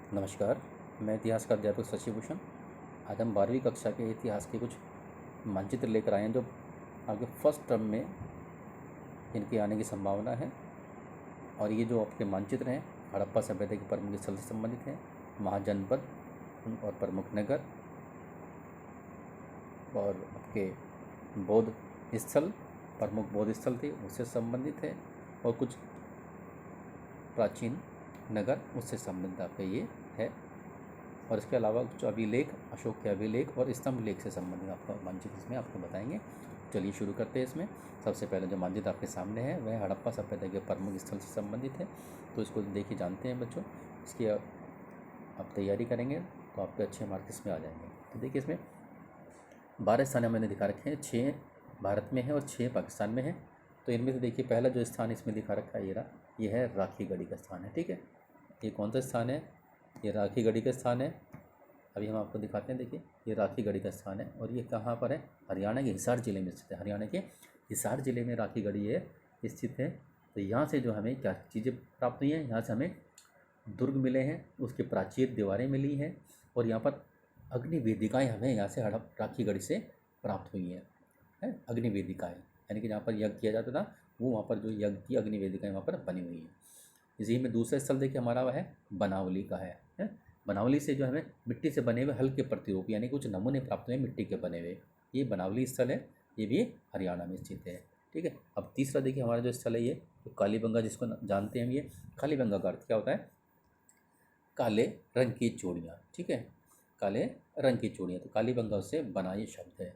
नमस्कार, मैं इतिहास का अध्यापक शशिभूषण। आज हम 12वीं कक्षा के इतिहास के कुछ मानचित्र लेकर आए हैं जो आपके फर्स्ट टर्म में इनके आने की संभावना है। और ये जो आपके मानचित्र हैं हड़प्पा सभ्यता के प्रमुख स्थल से संबंधित हैं, महाजनपद और प्रमुख नगर और आपके बौद्ध स्थल, प्रमुख बौद्ध स्थल थे उससे संबंधित है, और कुछ प्राचीन नगर उससे संबंधित आपका ये है। और इसके अलावा कुछ अभिलेख, अशोक के अभिलेख और स्तंभ लेख से संबंधित आपका मानचित्र इसमें आपको बताएंगे। चलिए शुरू करते हैं। इसमें सबसे पहले जो मानचित्र आपके सामने है वह हड़प्पा सभ्यता के प्रमुख स्थल से संबंधित है, तो इसको देखिए जानते हैं बच्चों। इसकी आप तैयारी करेंगे तो आपके अच्छे मार्क्स इसमें आ जाएंगे। तो देखिए इसमें 12 स्थान मैंने दिखा रखे हैं, 6 भारत में है और 6 पाकिस्तान में है। तो इनमें से देखिए पहला जो स्थान इसमें दिखा रखा है ये है राखी गढ़ी का स्थान है। ठीक है, ये कौन सा स्थान है? ये राखी गढ़ी का स्थान है। अभी हम आपको दिखाते हैं। देखिए ये राखी गढ़ी का स्थान है और ये कहाँ पर है? हरियाणा के हिसार जिले में स्थित है। हरियाणा के हिसार जिले में राखी गढ़ी है स्थित है। तो यहाँ से जो हमें क्या चीज़ें प्राप्त हुई हैं, यहाँ से हमें दुर्ग मिले हैं, उसके प्राचीर दीवारें मिली हैं, और यहाँ पर अग्नि वेदिकाएँ हमें यहाँ से राखी गढ़ी से प्राप्त हुई हैं। अग्नि वेदिकाएँ यानी कि जहाँ पर यज्ञ किया जाता था वो वहाँ पर जो यज्ञ की अग्नि वेदिकाएँ वहाँ पर बनी हुई हैं। इसी में दूसरा स्थल देखिए हमारा वह है बनावली का है। बनावली से जो हमें मिट्टी से बने हुए हल्के प्रतिरूप यानी कुछ नमूने प्राप्त हुए मिट्टी के बने हुए, ये बनावली स्थल है। ये भी हरियाणा में स्थित है। ठीक है, अब तीसरा देखिए हमारा जो स्थल है ये तो कालीबंगा, जिसको जानते हैं हम। ये कालीबंगा का अर्थ क्या होता है? काले रंग की चूड़ियाँ। ठीक है, काले रंग की चूड़ियाँ, तो कालीबंगा से बना ये शब्द है।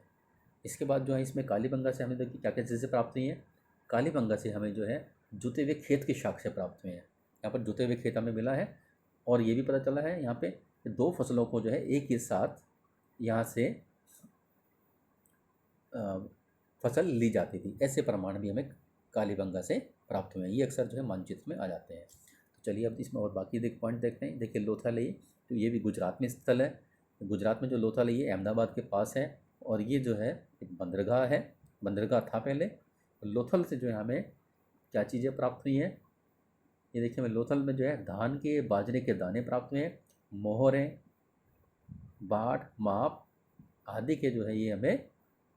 इसके बाद जो है इसमें कालीबंगा से हमें देखिए क्या क्या चीज़ें प्राप्त हुई हैं। कालीबंगा से हमें जो है जुते हुए खेत की शाख से प्राप्त हुए हैं। यहाँ पर जुते हुए खेत हमें मिला है, और ये भी पता चला है यहाँ पे 2 फसलों को जो है एक ही साथ यहाँ से फसल ली जाती थी, ऐसे प्रमाण भी हमें कालीबंगा से प्राप्त हुए हैं। ये अक्सर जो है मानचित्र में आ जाते हैं। तो चलिए अब इसमें और बाकी पॉइंट देखते हैं। देखिए लोथालई, तो ये भी गुजरात में स्थल है। गुजरात में जो लोथालई है अहमदाबाद के पास है, और ये जो है एक बंदरगाह है, बंदरगाह था पहले। लोथल से जो है हमें क्या चीज़ें प्राप्त हुई हैं, ये देखिए हमें लोथल में जो है धान के, बाजरे के दाने प्राप्त हुए हैं, मोहरें, बाट, माप आदि के जो है ये हमें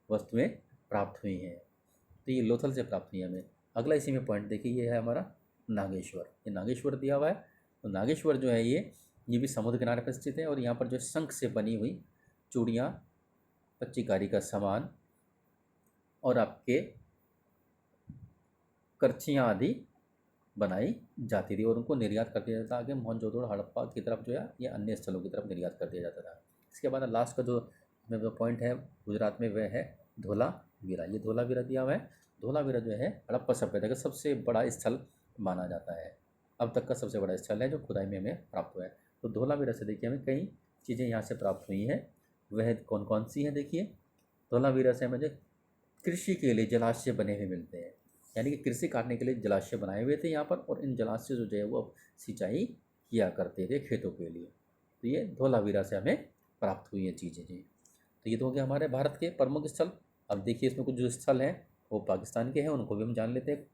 वस्तुएं प्राप्त हुई हैं। तो ये लोथल से प्राप्त हुई है हमें। अगला इसी में पॉइंट देखिए, ये है हमारा नागेश्वर। ये नागेश्वर दिया हुआ है। तो नागेश्वर जो है ये भी समुद्र किनारे पर स्थित है, और यहाँ पर जो शंख से बनी हुई चूड़ियाँ, पच्चीकारी का सामान और आपके करछियाँ आदि बनाई जाती थी, और उनको निर्यात कर दिया जाता था आगे मोहनजोदड़ो, हड़प्पा की तरफ जो है या अन्य स्थलों की तरफ निर्यात कर दिया जाता था। इसके बाद लास्ट का जो पॉइंट है गुजरात में वह है धोलावीरा। ये धोलावीरा दिया हुआ है। धोलावीरा जो है हड़प्पा सभ्यता का सबसे बड़ा स्थल माना जाता है, अब तक का सबसे बड़ा स्थल है जो खुदाई में हमें प्राप्त हुआ है। तो धोलावीरा से देखिए हमें कई चीज़ें यहाँ से प्राप्त हुई हैं। वह कौन कौन सी हैं? देखिए धोलावीरा से हमें जो कृषि के लिए जलाशय बने हुए मिलते हैं, यानी कि कृषि काटने के लिए जलाशय बनाए हुए थे यहाँ पर, और इन जलाशय जो है वो सिंचाई किया करते थे खेतों के लिए। तो ये धोलावीरा से हमें प्राप्त हुई हैं चीज़ें जी। तो ये तो हो गया हमारे भारत के प्रमुख स्थल। अब देखिए इसमें कुछ जो स्थल हैं वो पाकिस्तान के हैं, उनको भी हम जान लेते हैं।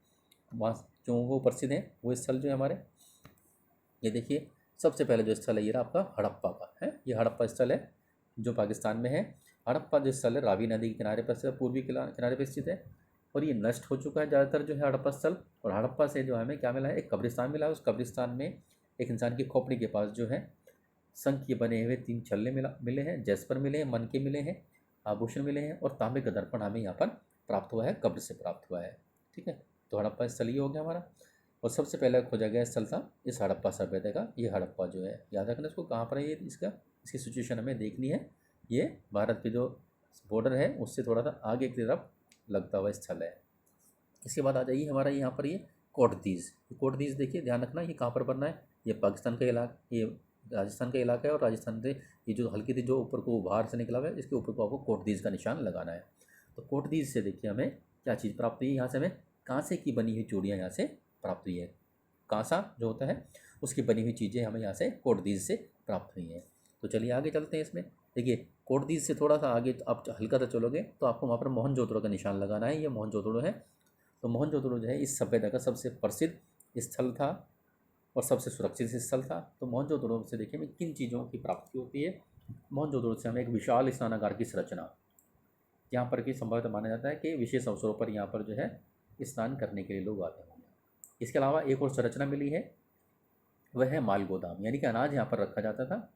वहाँ जो वो प्रसिद्ध हैं वो स्थल जो है हमारे, ये देखिए सबसे पहले जो स्थल है ये आपका हड़प्पा का है। ये हड़प्पा स्थल है जो पाकिस्तान में है। हड़प्पा जो स्थल है रावी नदी के किनारे पर से पूर्वी किनारे पर स्थित है, और ये नष्ट हो चुका है ज़्यादातर जो है हड़प्पा स्थल। और हड़प्पा से जो हमें क्या मिला है? एक कब्रिस्तान मिला है। उस कब्रिस्तान में एक इंसान की खोपड़ी के पास जो है शंख के बने हुए 3 छल्ले मिले हैं, जैस्पर मिले हैं, मनके मिले हैं, आभूषण मिले हैं, और तांबे का दर्पण हमें यहाँ पर प्राप्त हुआ है, कब्र से प्राप्त हुआ है। ठीक है, तो हड़प्पा स्थल ये हो गया हमारा। और सबसे पहले खोजा गया स्थल था इस हड़प्पा सभ्यता का। ये हड़प्पा जो है याद रखना इसको, कहाँ पर है ये, इसकी सिचुएशन हमें देखनी है। ये भारत के जो बॉर्डर है उससे थोड़ा सा आगे की तरफ लगता हुआ स्थल है। इसके बाद आ जाइए हमारा यहाँ पर ये कोटदीज। कोटदीज देखिए ध्यान रखना ये कहाँ पर बनना है। ये पाकिस्तान का इलाका, ये राजस्थान का इलाका है, और राजस्थान से ये जो हल्की थी जो ऊपर को बाहर से निकला हुआ है, इसके ऊपर को आपको कोटदीज का निशान लगाना है। तो कोटदीज से देखिए हमें क्या चीज़ प्राप्त हुई है। यहाँ से हमें कांसे की बनी हुई चूड़ियाँ यहाँ से प्राप्त हुई है। कांसा जो होता है उसकी बनी हुई चीज़ें हमें यहाँ से कोटदीज से प्राप्त हुई हैं। तो चलिए आगे चलते हैं। इसमें देखिए कोटदीज से थोड़ा सा आगे आप हल्का सा चलोगे तो आपको वहाँ पर मोहनजोदड़ो का निशान लगाना है। ये मोहनजोदड़ो है। तो मोहनजोदड़ो जो है इस सभ्यता का सबसे प्रसिद्ध स्थल था, और सबसे सुरक्षित स्थल था। तो मोहनजोदड़ो से देखिए हमें किन चीज़ों की प्राप्ति होती है। मोहनजोदड़ो से हमें एक विशाल स्नानागार की संरचना, यहाँ पर कि संभवतः माना जाता है कि विशेष अवसरों पर यहाँ पर जो है स्नान करने के लिए लोग आते होंगे। इसके अलावा एक और संरचना मिली है, वह है माल गोदाम, यानी कि अनाज यहाँ पर रखा जाता था।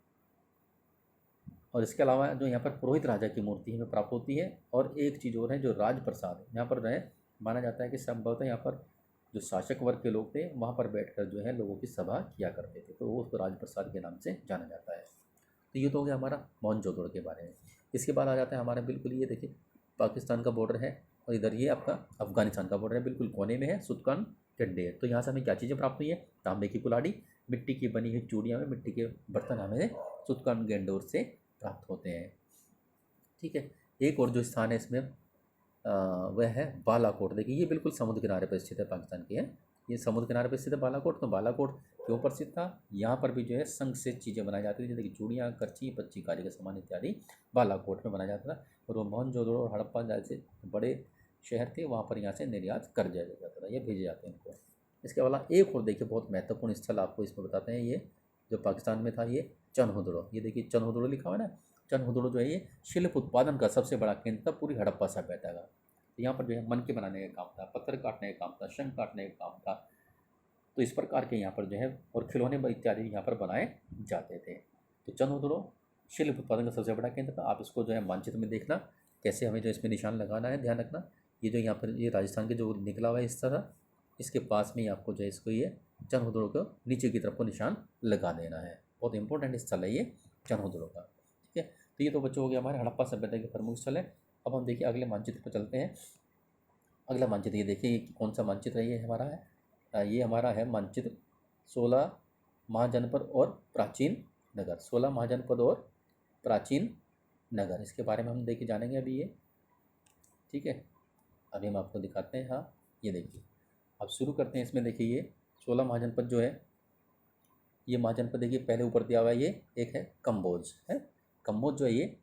और इसके अलावा जो यहाँ पर पुरोहित राजा की मूर्ति हमें प्राप्त होती है। और एक चीज़ और है जो राजप्रसाद है, यहाँ पर रहे माना जाता है कि संभवतः यहाँ पर जो शासक वर्ग के लोग थे वहाँ पर बैठकर जो है लोगों की सभा किया करते थे, तो वो उसको राजप्रसाद के नाम से जाना जाता है। तो ये तो हो गया हमारा मोहनजोदड़ो के बारे में। इसके बाद आ जाता है हमारा बिल्कुल ये देखिए पाकिस्तान का बॉर्डर है और इधर ये आपका अफगानिस्तान का बॉर्डर है, बिल्कुल कोने में है सुतकान गड्ढे। तो यहाँ से हमें क्या चीज़ें प्राप्त हुई है, तांबे की कुल्हाड़ी, मिट्टी की बनी हुई चूड़ियाँ में मिट्टी के बर्तन हमें सुतकान गैंडोर से प्राप्त होते हैं। ठीक है, एक और जो स्थान है इसमें वह है बालाकोट। देखिए ये बिल्कुल समुद्र किनारे पर स्थित है, पाकिस्तान की है, ये समुद्र किनारे पर स्थित है बालाकोट। तो बालाकोट क्यों प्रसिद्ध था, यहाँ पर भी जो है शंख से चीज़ें बनाई जाती थी, जैसे कि चूड़ियाँ, करची, पच्ची कारी का सामान इत्यादि बालाकोट में बनाया जाता था। और वो मोहनजोदड़ो और हड़प्पा जैसे बड़े शहर थे, वहाँ पर यहाँ से निर्यात कर दिया जाता था, ये भेजे जाते हैं इनको। इसके अलावा एक और देखिए बहुत महत्वपूर्ण स्थल आपको इसमें बताते हैं, ये जो पाकिस्तान में था ये चनहुदड़ो। ये देखिए चनहुदड़ो लिखा हुआ है ना, चनहुदड़ो जो है ये शिल्प उत्पादन का सबसे बड़ा केंद्र था पूरी हड़प्पा सभ्यता का। यहाँ पर जो है मन के बनाने का काम था, पत्थर काटने का काम था, शंख काटने का काम था। तो इस प्रकार के यहाँ पर जो है और खिलौने इत्यादि यहाँ पर बनाए जाते थे। तो चनहुदड़ो शिल्प उत्पादन का सबसे बड़ा केंद्र था। आप इसको जो है मानचित्र में देखना कैसे हमें जो इसमें निशान लगाना है, ध्यान रखना। ये जो यहाँ पर ये राजस्थान के जो निकला हुआ है इस तरह, इसके पास में ही आपको जो है इसको ये चनहुदड़ो को नीचे की तरफ को निशान लगा देना है। बहुत इंपॉर्टेंट स्थल है ये चनहुदड़ो का। ठीक है, तो ये तो बच्चों हो गया हमारे हड़प्पा सभ्यता के प्रमुख स्थल है। अब हम देखिए अगले मानचित्र पर चलते हैं। अगला मानचित्र ये देखिए ये कौन सा मानचित्र है, ये हमारा है ये हमारा है मानचित्र 16 महाजनपद और प्राचीन नगर। 16 महाजनपद और प्राचीन नगर, इसके बारे में हम देखिए जानेंगे अभी ये। ठीक है, अभी हम आपको दिखाते हैं। हाँ ये देखिए, अब शुरू करते हैं इसमें। देखिए ये 16 महाजनपद जो है, ये महाजनपद देखिए पहले ऊपर दिया हुआ है, ये एक है कम्बोज है। कम्बोज जो है ये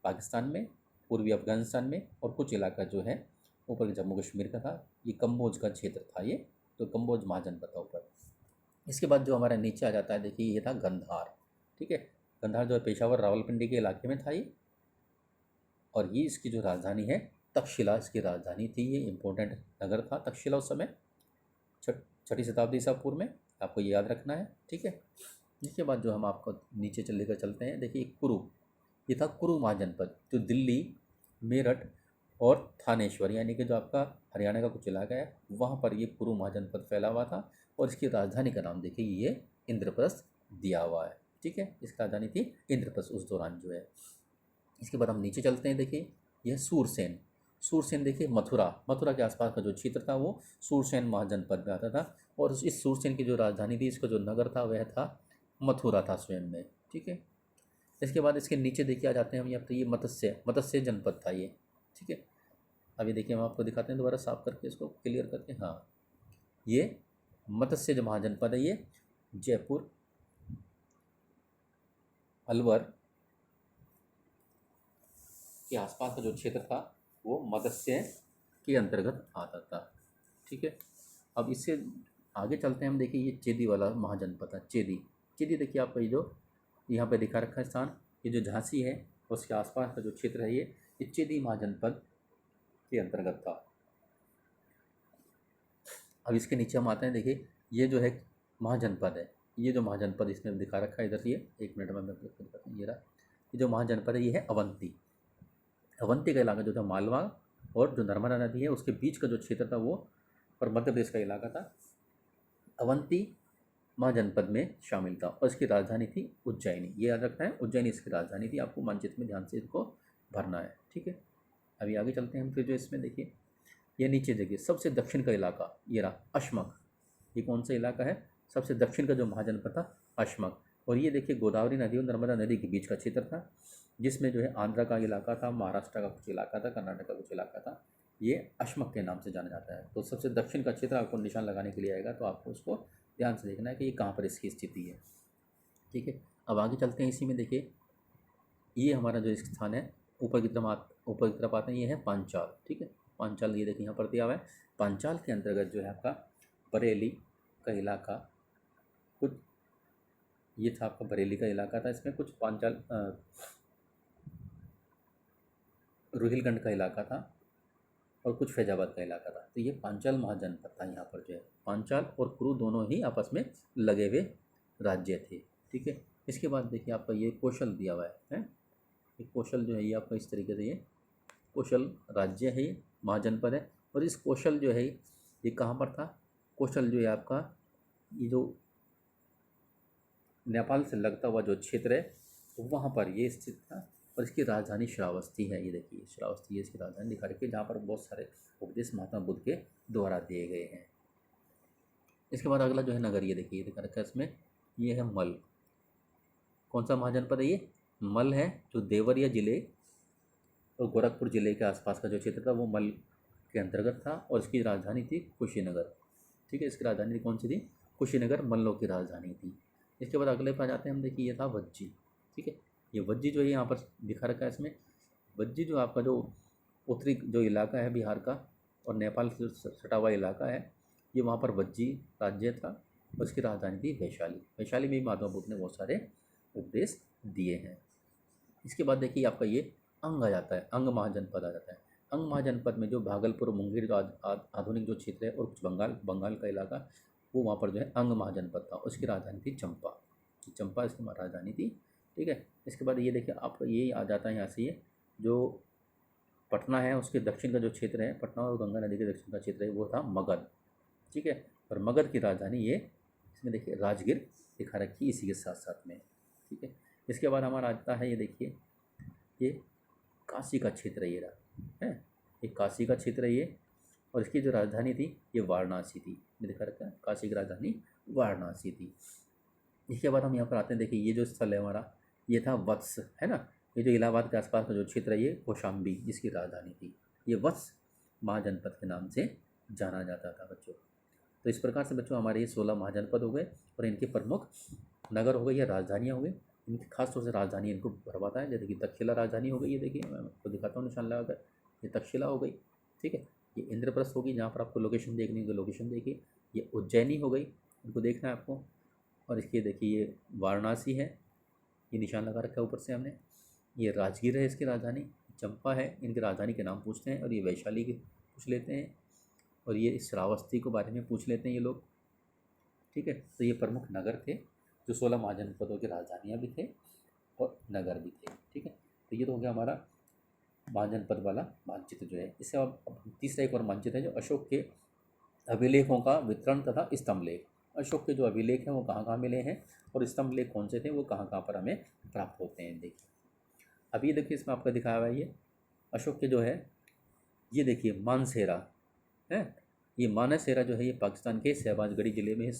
पाकिस्तान में, पूर्वी अफगानिस्तान में, और कुछ इलाका जो है ऊपर जम्मू कश्मीर का था, ये कम्बोज का क्षेत्र था ये। तो कम्बोज महाजनपद था ऊपर। इसके बाद जो हमारा नीचे आ जाता है देखिए ये था गंधार। ठीक है, गंधार जो है पेशावर रावलपिंडी के इलाके में था ये। और ये इसकी जो राजधानी है तक्षशिला इसकी राजधानी थी। ये इंपॉर्टेंट नगर था तक्षशिला उस समय, छठी शताब्दी ईसा पूर्व में, आपको ये याद रखना है। ठीक है, इसके बाद जो हम आपको नीचे लेकर चलते हैं, देखिए कुरु, ये था कुरु महाजनपद, जो दिल्ली, मेरठ और थानेश्वर यानी कि जो आपका हरियाणा का कुछ इलाका है वहाँ पर ये कुरु महाजनपद फैला हुआ था। और इसकी राजधानी का नाम देखिए ये इंद्रप्रस्थ दिया हुआ है। ठीक है, इसकी राजधानी थी इंद्रप्रस्थ उस दौरान जो है। इसके बाद हम नीचे चलते हैं, देखिए यह सूरसेन। सूरसेन देखिए मथुरा के आसपास का जो क्षेत्र था वो सूरसेन महाजनपद में आता था। और इस सूरसेन की जो राजधानी थी, इसका जो नगर था वह था मथुरा था स्वयं में। ठीक है, इसके बाद इसके नीचे देखिए आ जाते हैं हम यहाँ पर, ये मत्स्य जनपद था ये। ठीक है, अभी देखिए हम आपको दिखाते हैं दोबारा साफ करके इसको क्लियर करके। हाँ, ये मत्स्य जो महाजनपद है ये जयपुर, अलवर के आसपास का जो क्षेत्र था वो मत्स्य के अंतर्गत आता था। ठीक है, अब इससे आगे चलते हैं हम। देखिए ये चेदी वाला महाजनपद था, चेदी देखिए आपका ये जो यहाँ पे दिखा रखा है स्थान, ये जो झांसी है उसके आसपास का जो क्षेत्र है ये चेदी महाजनपद के अंतर्गत था। अब इसके नीचे हम आते हैं, देखिए ये जो है महाजनपद है, ये जो महाजनपद इसमें दिखा रखा है इधर, ये एक मिनट में मैं दिखाता हूँ। ये रहा, ये जो महाजनपद है ये है अवंती का इलाका जो था मालवा और जो नर्मदा नदी है उसके बीच का जो क्षेत्र था वो, और मध्य प्रदेश का इलाका था, अवंती महाजनपद में शामिल था। और इसकी राजधानी थी उज्जैनी, ये याद रखना है, उज्जैनी इसकी राजधानी थी। आपको मानचित्र में ध्यान से इसको भरना है। ठीक है, अभी आगे चलते हैं हम। फिर जो इसमें देखिए ये नीचे देखिए सबसे दक्षिण का इलाका ये रहा अशमक। ये कौन सा इलाका है, सबसे दक्षिण का जो महाजनपद था अशमक। और ये देखिए गोदावरी नदी और नर्मदा नदी के बीच का क्षेत्र था, जिसमें जो है आंध्र का इलाका था, महाराष्ट्र का कुछ इलाका था, कर्नाटक का कुछ इलाका था। ये अशमक के नाम से जाना जाता है। तो सबसे दक्षिण का क्षेत्र आपको निशान लगाने के लिए आएगा, तो आपको उसको ध्यान से देखना है कि ये कहाँ पर इसकी स्थिति है। ठीक है, अब आगे चलते हैं। इसी में देखिए ये हमारा जो स्थान है ऊपर की तरफ आते हैं, ये है पांचाल। ठीक है, पांचाल ये देखिए यहाँ पर दिया हुआ है। पांचाल के अंतर्गत जो है आपका बरेली का इलाका कुछ ये था आपका बरेली का इलाका था, इसमें कुछ पांचाल रोहिलखंड का इलाका था और कुछ फैजाबाद का इलाका था। तो ये पांचाल महाजनपद था। यहाँ पर जो है पांचाल और कुरु दोनों ही आपस में लगे हुए राज्य थे। ठीक है। इसके बाद देखिए आपका ये कौशल दिया हुआ है। ये कौशल जो है ये आपका इस तरीके से, ये कौशल राज्य है, ये महाजनपद है। और इस कौशल जो है ये कहाँ पर था? कौशल जो है आपका ये जो नेपाल से लगता हुआ जो क्षेत्र है वहाँ पर ये स्थित था। और इसकी राजधानी श्रावस्ती है। ये देखिए श्रावस्ती है इसकी राजधानी दिखा रखी है, जहाँ पर बहुत सारे उपदेश महात्मा बुद्ध के द्वारा दिए गए हैं। इसके बाद अगला जो है नगर, ये देखिए दिखा रखा है इसमें, ये है मल। कौन सा महाजनपद है ये? मल है, जो देवरिया जिले और गोरखपुर जिले के आसपास का जो क्षेत्र था वो मल के अंतर्गत था। और इसकी राजधानी थी कुशीनगर। ठीक है, इसकी राजधानी कौन सी थी? कुशीनगर मल्लों की राजधानी थी। इसके बाद अगले पर जाते हैं हम। देखिए ये था वज्जी। ठीक है, ये वज्जी जो है यहाँ पर दिखा रखा है इसमें। वज्जी जो आपका जो उत्तरी जो इलाका है बिहार का और नेपाल से सटा हुआ इलाका है, ये वहाँ पर वज्जी राज्य था। उसकी राजधानी थी वैशाली। वैशाली में भी महात्मा बुद्ध ने बहुत सारे उपदेश दिए हैं। इसके बाद देखिए आपका ये अंग आ जाता है, अंग महाजनपद आ जाता है। अंग महाजनपद में जो भागलपुर मुंगेर जो आधुनिक जो क्षेत्र है और कुछ बंगाल का इलाका, वो वहाँ पर जो है अंग महाजनपद था। उसकी राजधानी थी चंपा। चंपा इसकी राजधानी थी। ठीक है। इसके बाद ये देखिए आपका ये आ जाता है यहाँ से, ये जो पटना है उसके दक्षिण का जो क्षेत्र है, पटना और गंगा नदी के दक्षिण का क्षेत्र है, वो था मगध। ठीक है। और मगध की राजधानी ये इसमें देखिए राजगीर दिखा रखी इसी के साथ साथ में। ठीक है। इसके बाद हमारा आता है, ये देखिए ये काशी का क्षेत्र ये रहा है। ये काशी का क्षेत्र है ये। और इसकी जो राजधानी थी ये वाराणसी थी। मैं दिखा रखा है काशी की राजधानी वाराणसी थी। इसके बाद हम यहाँ पर आते हैं। देखिए ये जो स्थल है हमारा, ये था वत्स, है ना। ये जो इलाहाबाद के आसपास का जो क्षेत्र है ये कौशाम्बी जिसकी राजधानी थी। ये वत्स महाजनपद के नाम से जाना जाता था बच्चों। तो इस प्रकार से बच्चों हमारे ये 16 महाजनपद हो गए और इनके प्रमुख नगर हो गए या राजधानियाँ हो गई। इनकी खासतौर से राजधानी इनको भरवाता है। जैसे कि तक्षशिला राजधानी हो गई, ये देखिए मैं आपको दिखाता हूँ निशान लगाकर, ये तक्षशिला हो गई। ठीक है। ये इंद्रप्रस्थ होगी जहाँ पर आपको लोकेशन देखनी है, लोकेशन देखिए। ये उज्जैनी हो गई, इनको देखना है आपको। और इसके देखिए ये वाराणसी है, ये निशान लगा रखा है ऊपर से हमने। ये राजगीर है इसकी राजधानी, चंपा है, इनकी राजधानी के नाम पूछते हैं। और ये वैशाली की पूछ लेते हैं। और ये श्रावस्ती के बारे में पूछ लेते हैं ये लोग। ठीक है। तो ये प्रमुख नगर थे जो 16 महाजनपदों की राजधानियाँ भी थे और नगर भी थे। ठीक है। तो ये तो हो गया हमारा महाजनपद वाला मानचित्र जो है। इससे अब तीसरा एक और मानचित्र है जो अशोक के अभिलेखों का वितरण तथा स्तंभ लेख। अशोक के जो अभिलेख हैं वो कहाँ कहाँ मिले हैं और स्तंभ लेख कौन से थे, वो कहाँ कहाँ पर हमें प्राप्त होते हैं। देखिए अब ये देखिए इसमें आपका दिखाया हुआ है ये अशोक के जो है, ये देखिए मानसेरा है। ये मानसेरा जो है ये पाकिस्तान के शहबाजगढ़ी ज़िले में,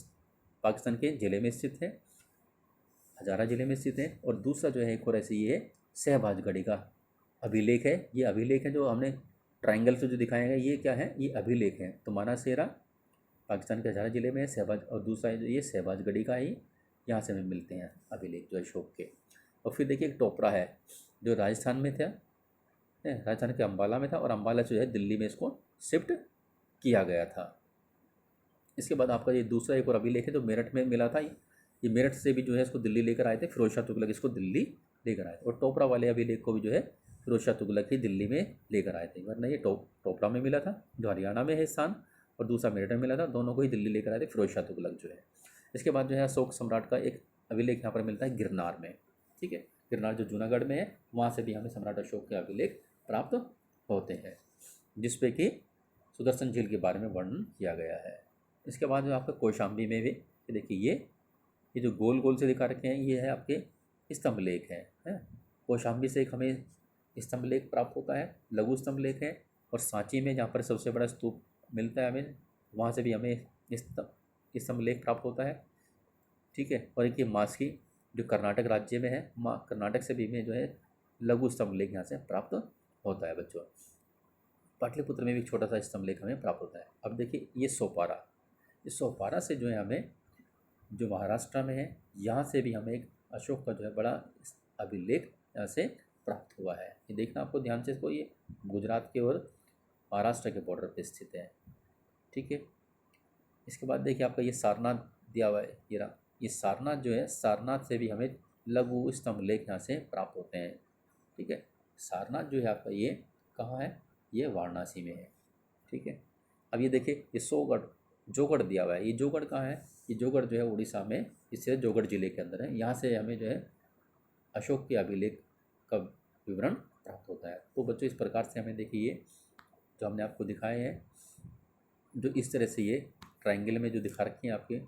पाकिस्तान के ज़िले में स्थित है, हजारा ज़िले में स्थित है। और दूसरा जो है एक और ऐसे ये शहबाजगढ़ी का अभिलेख है। ये अभिलेख है जो हमने ट्रायंगल से जो दिखाया गया, ये क्या है, ये अभिलेख है। तो मानसेरा पाकिस्तान के हजारा ज़िले में है शहबाज, और दूसरा है जो ये शहबाजगढ़ी का ही, यहाँ से हमें मिलते हैं अभिलेख जो अशोक के। और फिर देखिए एक टोपरा है जो राजस्थान में था, राजस्थान के अम्बाला में था, और अम्बाला से जो है दिल्ली में इसको शिफ्ट किया गया था। इसके बाद आपका ये दूसरा एक और अभिलेख है जो मेरठ में मिला था। ये मेरठ से भी जो है इसको दिल्ली लेकर आए थे, फिरोज शाह तुगलक इसको दिल्ली लेकर आए थे। और टोपरा वाले अभिलेख को भी जो है फिरोज शाह तुगलक ही दिल्ली में लेकर आए थे, वरना ये टोपरा में मिला था जो हरियाणा में है स्थान, और दूसरा मेरठ में मिला था। दोनों को ही दिल्ली लेकर आए थे फिरोज शाह तुगलक जो है। इसके बाद जो है अशोक सम्राट का एक अभिलेख यहाँ पर मिलता है गिरनार में। ठीक है। गिरनार जो जूनागढ़ में है, वहाँ से भी हमें सम्राट अशोक के अभिलेख प्राप्त होते हैं, जिसपे कि सुदर्शन झील के बारे में वर्णन किया गया है। इसके बाद जो आपका कौशाम्बी में भी देखिए ये जो गोल गोल से दिखा रखे हैं, ये है आपके स्तंभ लेख है। कौशाम्बी से एक हमें स्तंभ लेख प्राप्त होता है, लघु स्तंभ लेख है। और सांची में जहाँ पर सबसे बड़ा स्तूप मिलता है हमें, वहाँ से भी हमें स्तंभ लेख प्राप्त होता है। ठीक है। और एक ये मास्की जो कर्नाटक राज्य में है, कर्नाटक से भी हमें जो है लघु स्तंभ लेख यहाँ से प्राप्त होता है बच्चों। पाटलिपुत्र में भी छोटा सा स्तंभ लेख हमें प्राप्त होता है। अब देखिए ये सोपारा, इस सोपारा से जो है हमें, जो महाराष्ट्र में है, यहाँ से भी हमें एक अशोक का जो है बड़ा अभिलेख यहाँ से प्राप्त हुआ है। ये देखना आपको ध्यान से, इसको ये गुजरात के और महाराष्ट्र के बॉर्डर पे स्थित है। ठीक है। इसके बाद देखिए आपका ये सारनाथ दिया हुआ है, ये सारनाथ जो है, सारनाथ से भी हमें लघु स्तंभ लेख यहाँ से प्राप्त होते हैं। ठीक है, सारनाथ जो है आपका ये कहाँ है, ये वाराणसी में है। ठीक है, अब ये देखिए ये सोगढ़ जोगढ़ दिया हुआ है, ये जोगढ़ कहाँ है, ये जोगढ़ जो है उड़ीसा में, इससे जोगढ़ जिले के अंदर है। यहाँ से हमें जो है अशोक के अभिलेख का विवरण प्राप्त होता है। तो बच्चों इस प्रकार से हमें देखिए जो हमने आपको दिखाए हैं, जो इस तरह से ये ट्रायंगल में जो दिखा रखी हैं आपके,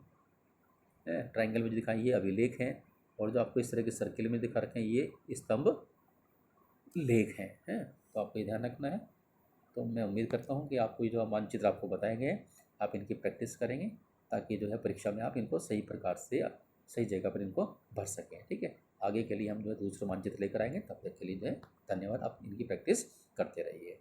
ट्रायंगल में जो दिखाई ये अभिलेख हैं, और जो आपको इस तरह के सर्किल में दिखा रखे हैं ये स्तंभ लेख हैं। तो आपको ये ध्यान रखना है। तो मैं उम्मीद करता हूँ कि आपको ये जो मानचित्र आपको बताए गए हैं, आप इनकी प्रैक्टिस करेंगे, ताकि जो है परीक्षा में आप इनको सही प्रकार से सही जगह पर इनको भर सकें। ठीक है, आगे के लिए हम जो है दूसरा मानचित्र लेकर आएंगे, तब तक के लिए जो है धन्यवाद। आप इनकी प्रैक्टिस करते रहिए।